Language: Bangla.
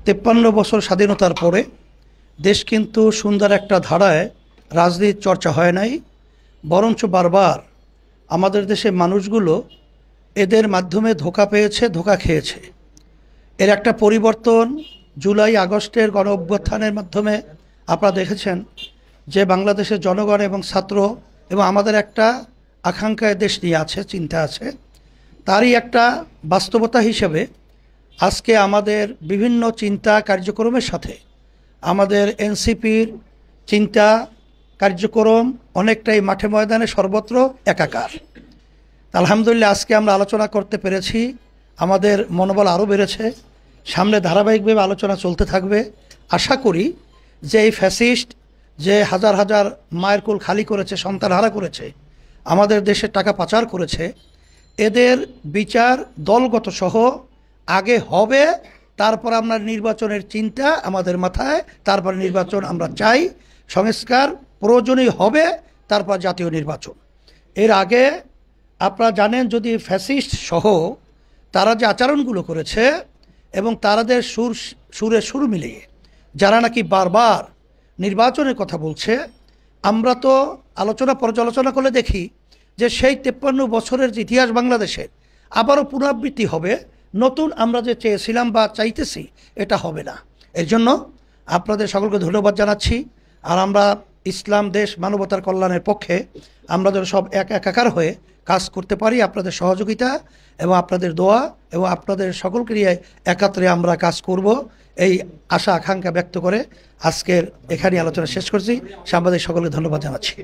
53 বছর স্বাধীনতার পরে দেশ কিন্তু সুন্দর একটা ধারায় রাজনীতি চর্চা হয় নাই, বরঞ্চ বারবার আমাদের দেশের মানুষগুলো এদের মাধ্যমে ধোঁকা পেয়েছে, ধোঁকা খেয়েছে। এর একটা পরিবর্তন জুলাই আগস্টের গণ অভ্যুত্থানের মাধ্যমে আপনারা দেখেছেন যে বাংলাদেশের জনগণ এবং ছাত্র এবং আমাদের একটা আকাঙ্ক্ষায় দেশ নিয়ে আছে, চিন্তা আছে, তারই একটা বাস্তবতা হিসেবে আজকে আমাদের বিভিন্ন চিন্তা কার্যক্রমের সাথে আমাদের এনসিপির চিন্তা কার্যক্রম অনেকটাই মাঠে ময়দানে সর্বত্র একাকার। আলহামদুলিল্লাহ আজকে আমরা আলোচনা করতে পেরেছি, আমাদের মনোবল আরও বেড়েছে। সামনে ধারাবাহিকভাবে আলোচনা চলতে থাকবে। আশা করি যে এই ফ্যাসিস্ট যে হাজার হাজার মায়ের কোল খালি করেছে, সন্তান হারা করেছে, আমাদের দেশের টাকা পাচার করেছে, এদের বিচার দলগত সহ আগে হবে, তারপর আমরা নির্বাচনের চিন্তা আমাদের মাথায়, তারপর নির্বাচন আমরা চাই, সংস্কার প্রয়োজনীয় হবে, তারপর জাতীয় নির্বাচন। এর আগে আপনারা জানেন যদি ফ্যাসিস্ট সহ তারা যে আচরণগুলো করেছে এবং তারাদের সুরে সুর মিলিয়ে যারা নাকি বারবার নির্বাচনের কথা বলছে, আমরা তো আলোচনা পর্যালোচনা করলে দেখি যে সেই 53 বছরের যে ইতিহাস বাংলাদেশের আবারও পুনরাবৃত্তি হবে। নতুন আমরা যে চেয়েছিলাম বা চাইতেছি এটা হবে না। এর জন্য আপনাদের সকলকে ধন্যবাদ জানাচ্ছি। আর আমরা ইসলাম দেশ মানবতার কল্যাণের পক্ষে আমরা যেন সব একাকার হয়ে কাজ করতে পারি, আপনাদের সহযোগিতা এবং আপনাদের দোয়া এবং আপনাদের সকল ক্রিয়ায় একাত্রে আমরা কাজ করব, এই আশা আকাঙ্ক্ষা ব্যক্ত করে আজকের এখানে আলোচনা শেষ করছি। সাংবাদিক সকলকে ধন্যবাদ জানাচ্ছি।